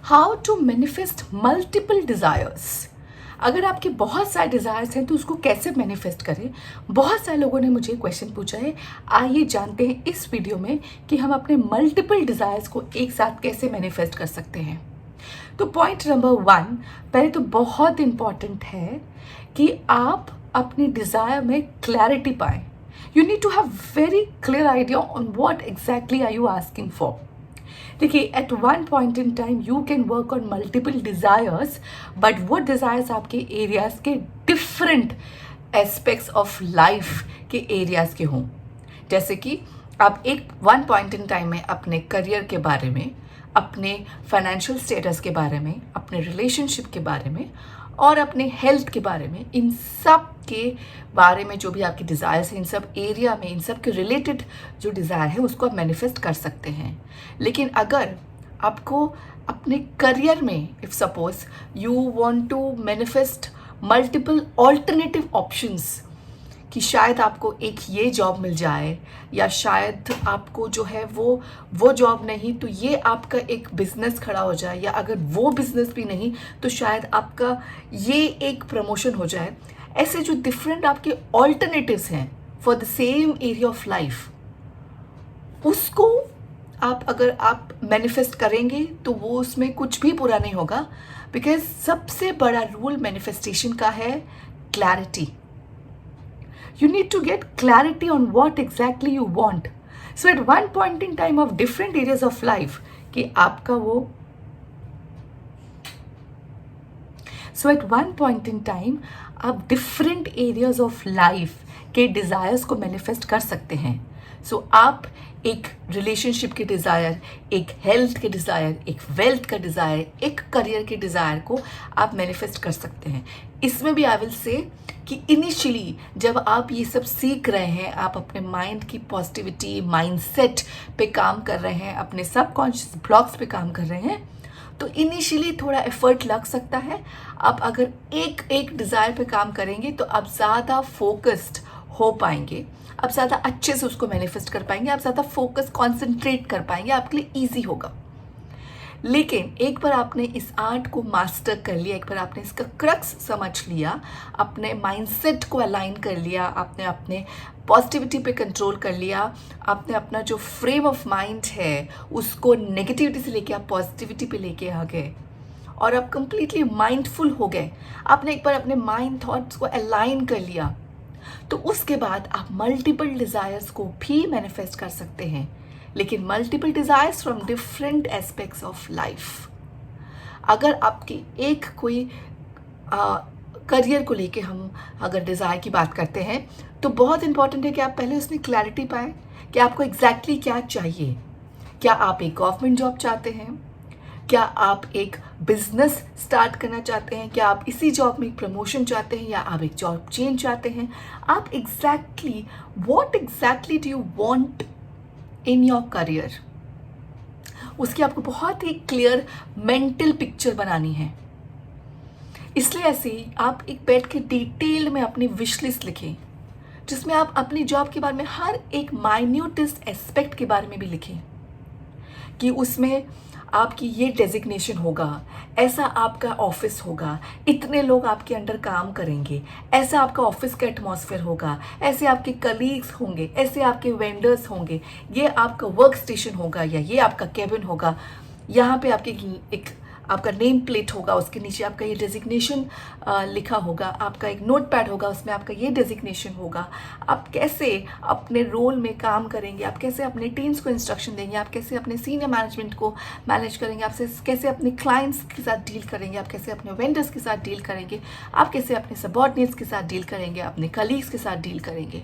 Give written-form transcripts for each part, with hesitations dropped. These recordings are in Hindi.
How to manifest multiple desires. अगर आपके बहुत सारे डिज़ायर्स हैं तो उसको कैसे मैनिफेस्ट करें। बहुत सारे लोगों ने मुझे क्वेश्चन पूछा है। आइए जानते हैं इस वीडियो में कि हम अपने मल्टीपल डिज़ायर्स को एक साथ कैसे मैनिफेस्ट कर सकते हैं। तो पॉइंट नंबर 1, पहले तो बहुत इम्पॉर्टेंट है कि आप अपने डिज़ायर में क्लैरिटी पाएं। You need to have very clear idea on what exactly are you asking for. देखिए, at one point in time you can work on multiple desires, but वो डिज़ायर्स आपके एरियाज़ के डिफरेंट एस्पेक्ट्स ऑफ लाइफ के एरियाज़ के हों। जैसे कि आप एक वन पॉइंट इन टाइम में अपने करियर के बारे में, अपने फाइनेंशियल स्टेटस के बारे में, अपने रिलेशनशिप के बारे में और अपने हेल्थ के बारे में, इन सब के बारे में जो भी आपके डिज़ायर्स हैं, इन सब एरिया में, इन सब के रिलेटेड जो डिज़ायर है उसको आप मैनिफेस्ट कर सकते हैं। लेकिन अगर आपको अपने करियर में, if suppose you want to manifest multiple alternative options, कि शायद आपको एक ये जॉब मिल जाए या शायद आपको जो है वो जॉब नहीं तो ये आपका एक बिजनेस खड़ा हो जाए, या अगर वो बिजनेस भी नहीं तो शायद आपका ये एक प्रमोशन हो जाए। ऐसे जो डिफरेंट आपके ऑल्टरनेटिव्स हैं for the same area of life, उसको अगर आप मैनिफेस्ट करेंगे तो वो उसमें कुछ भी बुरा नहीं होगा। बिकॉज सबसे बड़ा रूल मैनिफेस्टेशन का है clarity. You need to get clarity on what exactly you want. So at one point in time of different areas of life, कि आपका वो So at one point in time आप different areas of life के desires को manifest कर सकते हैं। So आप एक रिलेशनशिप के डिज़ायर, एक हेल्थ के डिज़ायर, एक वेल्थ का डिज़ायर, एक करियर के डिज़ायर को आप मैनिफेस्ट कर सकते हैं। इसमें भी आई विल से कि इनिशियली जब आप ये सब सीख रहे हैं, आप अपने माइंड की पॉजिटिविटी, माइंडसेट पे काम कर रहे हैं, अपने सबकॉन्शियस ब्लॉक्स पे काम कर रहे हैं, तो इनिशियली थोड़ा एफर्ट लग सकता है। आप अगर एक एक डिज़ायर पे काम करेंगे तो आप ज़्यादा फोकस्ड हो पाएंगे, आप ज़्यादा अच्छे से उसको मैनिफेस्ट कर पाएंगे, आप ज़्यादा फोकस कॉन्सेंट्रेट कर पाएंगे, आपके लिए ईजी होगा। लेकिन एक बार आपने इस आर्ट को मास्टर कर लिया, एक बार आपने इसका क्रक्स समझ लिया, अपने माइंडसेट को अलाइन कर लिया, आपने अपने पॉजिटिविटी पे कंट्रोल कर लिया, आपने अपना जो फ्रेम ऑफ माइंड है उसको नेगेटिविटी से लेके आप पॉजिटिविटी पे लेके आ गए और आप कंप्लीटली माइंडफुल हो गए, आपने एक बार अपने माइंड थॉट्स को अलाइन कर लिया, तो उसके बाद आप मल्टीपल डिज़ायर्स को भी मैनिफेस्ट कर सकते हैं। लेकिन multiple desires from different aspects of life. अगर आपकी एक कोई करियर को लेके हम अगर डिज़ायर की बात करते हैं तो बहुत इंपॉर्टेंट है कि आप पहले उसमें क्लैरिटी पाएँ कि आपको एग्जैक्टली क्या चाहिए। क्या आप एक गवर्नमेंट जॉब चाहते हैं? क्या आप एक बिजनेस स्टार्ट करना चाहते हैं? क्या आप इसी जॉब में एक प्रमोशन चाहते हैं, या आप एक जॉब चेंज चाहते हैं? आप exactly what exactly do you want in your career, उसकी आपको बहुत ही क्लियर मेंटल पिक्चर बनानी है। इसलिए ऐसे ही आप एक बैठ के डिटेल में अपनी विश लिस्ट लिखें, जिसमें आप अपनी जॉब के बारे में हर एक माइन्यूटेस्ट एस्पेक्ट के बारे में भी लिखें कि उसमें आपकी ये डेजिग्नेशन होगा, ऐसा आपका ऑफिस होगा, इतने लोग आपके अंडर काम करेंगे, ऐसा आपका ऑफिस का एटमॉस्फेयर होगा, ऐसे आपके कलीग्स होंगे, ऐसे आपके वेंडर्स होंगे, ये आपका वर्क स्टेशन होगा या ये आपका केबिन होगा, यहाँ पे आपके एक आपका नेम प्लेट होगा, उसके नीचे आपका ये डेजिग्नेशन लिखा होगा, आपका एक नोट पैड होगा, उसमें आपका ये डेजिग्नेशन होगा। आप कैसे अपने रोल में काम करेंगे, आप कैसे अपने टीम्स को इंस्ट्रक्शन देंगे, आप कैसे अपने सीनियर मैनेजमेंट को मैनेज करेंगे, आप कैसे अपने क्लाइंट्स के साथ डील करेंगे, आप कैसे अपने वेंडर्स के साथ डील करेंगे, आप कैसे अपने सबऑर्डिनेट्स के साथ डील करेंगे, अपने कलीग्स के साथ डील करेंगे।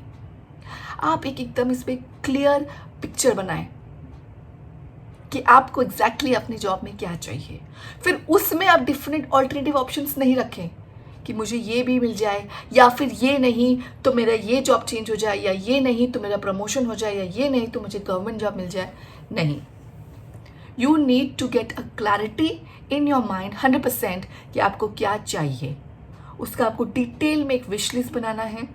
आप एकदम इस पर क्लियर पिक्चर बनाएं कि आपको एग्जैक्टली अपनी जॉब में क्या चाहिए। फिर उसमें आप डिफरेंट ऑल्टरनेटिव ऑप्शंस नहीं रखें कि मुझे ये भी मिल जाए, या फिर ये नहीं तो मेरा ये जॉब चेंज हो जाए, या ये नहीं तो मेरा प्रमोशन हो जाए, या ये नहीं तो मुझे गवर्नमेंट जॉब मिल जाए। नहीं, you need to get a clarity in your mind 100% कि आपको क्या चाहिए। उसका आपको डिटेल में एक विश लिस्ट बनाना है,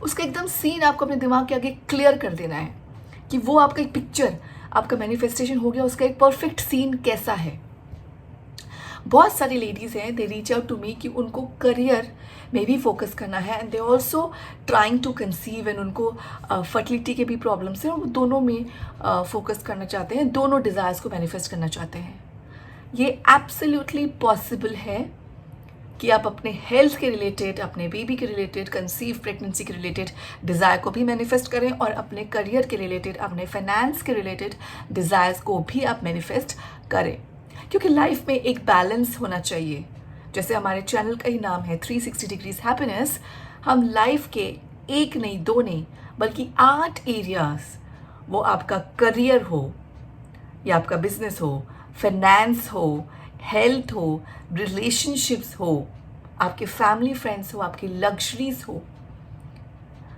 उसका एकदम सीन आपको अपने दिमाग के आगे क्लियर कर देना है कि वो आपका एक पिक्चर, आपका मैनिफेस्टेशन हो गया, उसका एक परफेक्ट सीन कैसा है। बहुत सारी लेडीज़ हैं, they reach out to me कि उनको करियर में भी फोकस करना है and they also trying to conceive and उनको फर्टिलिटी के भी प्रॉब्लम्स हैं और वो दोनों में फोकस करना चाहते हैं, दोनों डिज़ायर्स को मैनिफेस्ट करना चाहते हैं। ये एब्सोल्युटली पॉसिबल है कि आप अपने हेल्थ के रिलेटेड, अपने बेबी के रिलेटेड, कंसीव प्रेगनेंसी के रिलेटेड डिज़ायर को भी मैनिफेस्ट करें और अपने करियर के रिलेटेड, अपने फाइनेंस के रिलेटेड डिज़ायर्स को भी आप मैनिफेस्ट करें, क्योंकि लाइफ में एक बैलेंस होना चाहिए। जैसे हमारे चैनल का ही नाम है 360 डिग्रीज हैप्पीनेस, हम लाइफ के एक नहीं, दो नहीं, बल्कि 8 एरियाज, वो आपका करियर हो या आपका बिजनेस हो, फाइनेंस हो, हेल्थ हो, रिलेशनशिप्स हो, आपके फैमिली फ्रेंड्स हो, आपकी लग्जरीज हो,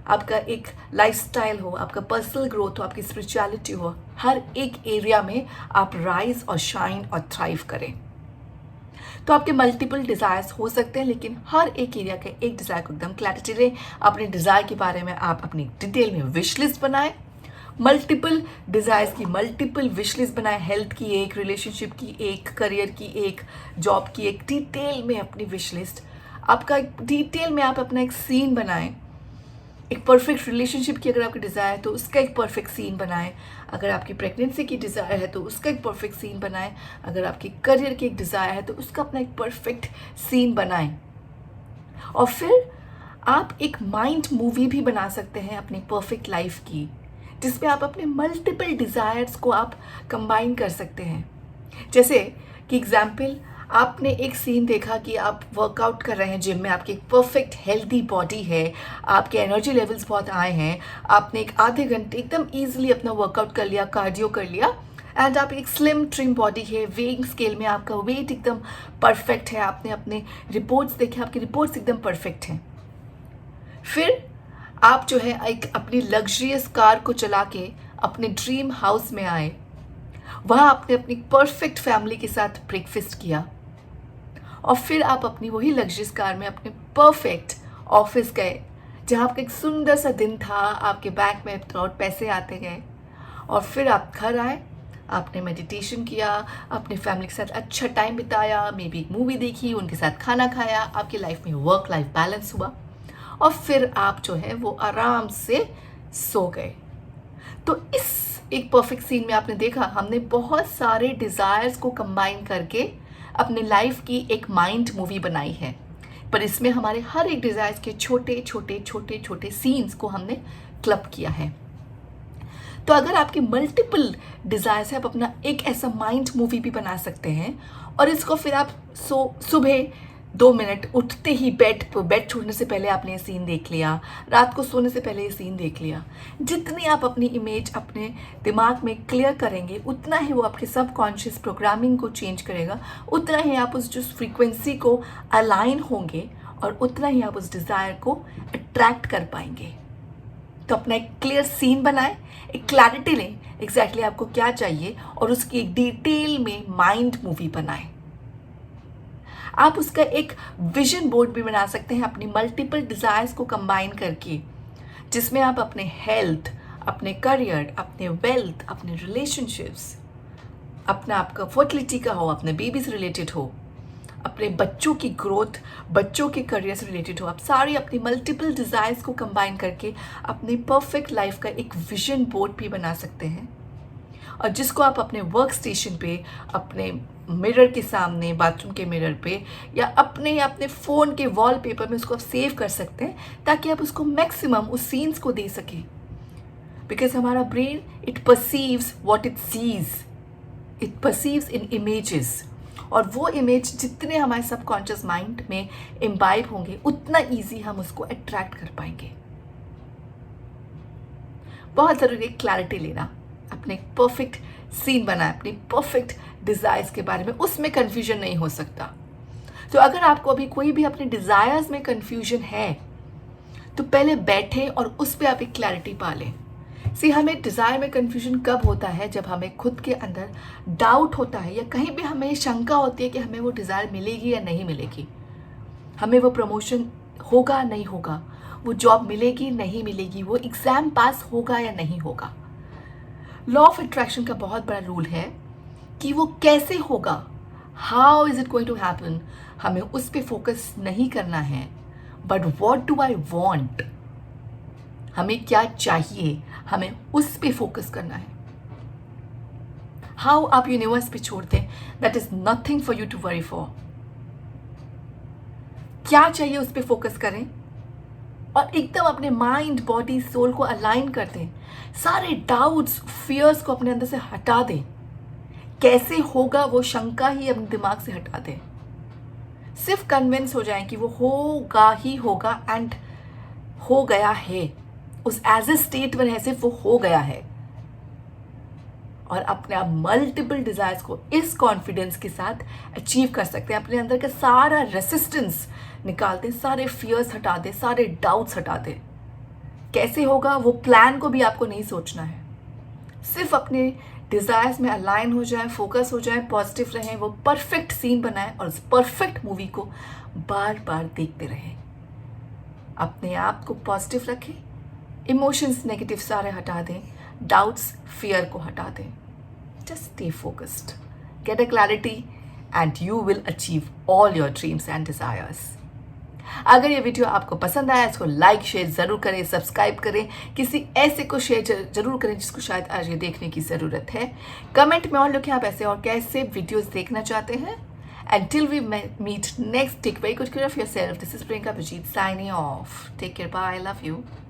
आपका एक लाइफस्टाइल हो, आपका पर्सनल ग्रोथ हो, आपकी स्पिरिचुअलिटी हो, हर एक एरिया में आप राइज और शाइन और थ्राइव करें। तो आपके मल्टीपल डिज़ायर्स हो सकते हैं, लेकिन हर एक एरिया के एक डिज़ायर को एकदम क्लैरिटी दें। अपने डिज़ायर के बारे में आप अपनी डिटेल में विश लिस्ट बनाएं, मल्टीपल डिज़ायर्स की मल्टीपल विश लिस्ट बनाएं, हेल्थ की एक, रिलेशनशिप की एक, करियर की एक, जॉब की एक, डिटेल में अपनी विश लिस्ट, आपका डिटेल में आप अपना एक सीन बनाएं। एक परफेक्ट रिलेशनशिप की अगर आपकी डिज़ायर है तो उसका एक परफेक्ट सीन बनाएं, अगर आपकी प्रेगनेंसी की डिज़ायर है तो उसका एक परफेक्ट सीन बनाएं, अगर आपकी करियर की एक डिज़ायर है तो उसका अपना एक परफेक्ट सीन बनाएं। और फिर आप एक माइंड मूवी भी बना सकते हैं अपनी परफेक्ट लाइफ की, जिसमें आप अपने मल्टीपल डिज़ायर्स को आप कंबाइन कर सकते हैं। जैसे कि एग्जाम्पल, आपने एक सीन देखा कि आप वर्कआउट कर रहे हैं जिम में, आपकी एक परफेक्ट हेल्दी बॉडी है, आपके एनर्जी लेवल्स बहुत हाई हैं, आपने एक आधे घंटे एकदम ईजिली अपना वर्कआउट कर लिया, कार्डियो कर लिया, एंड आप एक स्लिम ट्रिम बॉडी है, वेइंग स्केल में आपका वेट एकदम परफेक्ट है, आपने अपने रिपोर्ट्स देखे, आपकी रिपोर्ट्स एकदम परफेक्ट हैं। फिर आप जो है एक अपनी लग्जरियस कार को चला के अपने ड्रीम हाउस में आए, वहाँ आपने अपनी परफेक्ट फैमिली के साथ ब्रेकफास्ट किया, और फिर आप अपनी वही लग्जरियस कार में अपने परफेक्ट ऑफिस गए, जहाँ आपका एक सुंदर सा दिन था, आपके बैंक में थोड़ा पैसे आते गए, और फिर आप घर आए, आपने मेडिटेशन किया, अपने फैमिली के साथ अच्छा टाइम बिताया, मे बी एक मूवी देखी, उनके साथ खाना खाया, आपकी लाइफ में वर्क लाइफ बैलेंस हुआ, और फिर आप जो है वो आराम से सो गए। तो इस एक परफेक्ट सीन में आपने देखा, हमने बहुत सारे डिज़ायर्स को कंबाइन करके अपने लाइफ की एक माइंड मूवी बनाई है, पर इसमें हमारे हर एक डिज़ायर्स के छोटे छोटे छोटे छोटे सीन्स को हमने क्लब किया है। तो अगर आपके मल्टीपल डिज़ायर्स है, आप अपना एक ऐसा माइंड मूवी भी बना सकते हैं, और इसको फिर आप सुबह 2 मिनट उठते ही बेड छोड़ने से पहले आपने ये सीन देख लिया, रात को सोने से पहले ये सीन देख लिया। जितनी आप अपनी इमेज अपने दिमाग में क्लियर करेंगे, उतना ही वो आपके सबकॉन्शियस प्रोग्रामिंग को चेंज करेगा, उतना ही आप उस जो फ्रीक्वेंसी को अलाइन होंगे, और उतना ही आप उस डिज़ायर को अट्रैक्ट कर पाएंगे। तो अपना एक क्लियर सीन बनाएं, एक क्लैरिटी लें एग्जैक्टली आपको क्या चाहिए, और उसकी एक डिटेल में माइंड मूवी बनाएं। आप उसका एक विजन बोर्ड भी बना सकते हैं अपनी मल्टीपल डिज़ायर्स को कंबाइन करके, जिसमें आप अपने हेल्थ, अपने करियर, अपने वेल्थ, अपने रिलेशनशिप्स, अपना आपका फर्टिलिटी का हो, अपने बेबी से रिलेटेड हो, अपने बच्चों की ग्रोथ, बच्चों के करियर से रिलेटेड हो, आप सारी अपनी मल्टीपल डिज़ायर्स को कंबाइन करके अपनी परफेक्ट लाइफ का एक विजन बोर्ड भी बना सकते हैं, और जिसको आप अपने वर्क स्टेशन पे, अपने मिरर के सामने, बाथरूम के मिरर पे, या अपने फ़ोन के वॉलपेपर में उसको आप सेव कर सकते हैं, ताकि आप उसको मैक्सिमम उस सीन्स को दे सकें। बिकॉज हमारा brain it perceives what it sees, it perceives in images, और वो इमेज जितने हमारे सबकॉन्शियस माइंड में इम्बाइब होंगे, उतना ईजी हम उसको अट्रैक्ट कर पाएंगे। बहुत ज़रूरी है क्लैरिटी लेना, अपने परफेक्ट सीन बनाए, अपनी परफेक्ट डिज़ायर्स के बारे में, उसमें कन्फ्यूजन नहीं हो सकता। तो अगर आपको अभी कोई भी अपने डिज़ायर्स में कन्फ्यूजन है, तो पहले बैठे और उस पर आप एक क्लैरिटी पा लें। हमें डिज़ायर में कन्फ्यूजन कब होता है? जब हमें खुद के अंदर डाउट होता है, या कहीं भी हमें शंका होती है कि हमें वो डिज़ायर मिलेगी या नहीं मिलेगी, हमें वो प्रमोशन होगा नहीं होगा, वो जॉब मिलेगी नहीं मिलेगी, वो एग्ज़ाम पास होगा या नहीं होगा। लॉ ऑफ अट्रैक्शन का बहुत बड़ा रूल है कि वो कैसे होगा, how is it going to happen, हमें उस पर फोकस नहीं करना है, but what do I want, हमें क्या चाहिए, हमें उस पर फोकस करना है. हाउ आप यूनिवर्स पे छोड़ते हैं, that is nothing for you to worry for. क्या चाहिए उस पर फोकस करें और एकदम अपने माइंड बॉडी सोल को अलाइन कर दें. सारे डाउट्स फियर्स को अपने अंदर से हटा दें. कैसे होगा वो शंका ही अपने दिमाग से हटा दें. सिर्फ कन्विंस हो जाएं कि वो होगा ही होगा एंड हो गया है. उस एज ए स्टेट में है, सिर्फ वो हो गया है. और अपने आप मल्टीपल डिजायर्स को इस कॉन्फिडेंस के साथ अचीव कर सकते हैं. अपने अंदर का सारा रेसिस्टेंस निकालते हैं, सारे फियर्स हटा दें, सारे डाउट्स हटा दें. कैसे होगा वो प्लान को भी आपको नहीं सोचना है. सिर्फ अपने डिजायर्स में अलाइन हो जाए, फोकस हो जाए, पॉजिटिव रहें, वो परफेक्ट सीन बनाएं और उस परफेक्ट मूवी को बार बार देखते रहें. अपने आप को पॉजिटिव रखें, इमोशंस नेगेटिव सारे हटा दें, डाउट्स फियर को हटा दें. Just stay focused, gate a clarity and you will achieve all your dreams and desires. अगर ये वीडियो आपको पसंद आया, इसको लाइक शेयर जरूर करें, सब्सक्राइब करें, किसी ऐसे को शेयर जरूर करें जिसको शायद आज ये देखने की ज़रूरत है. कमेंट में और लिखें आप ऐसे और कैसे वीडियोस देखना चाहते हैं. Until we meet next, take very good care of yourself. This is Priyanka Bijit signing off. Take care. Bye. I love you.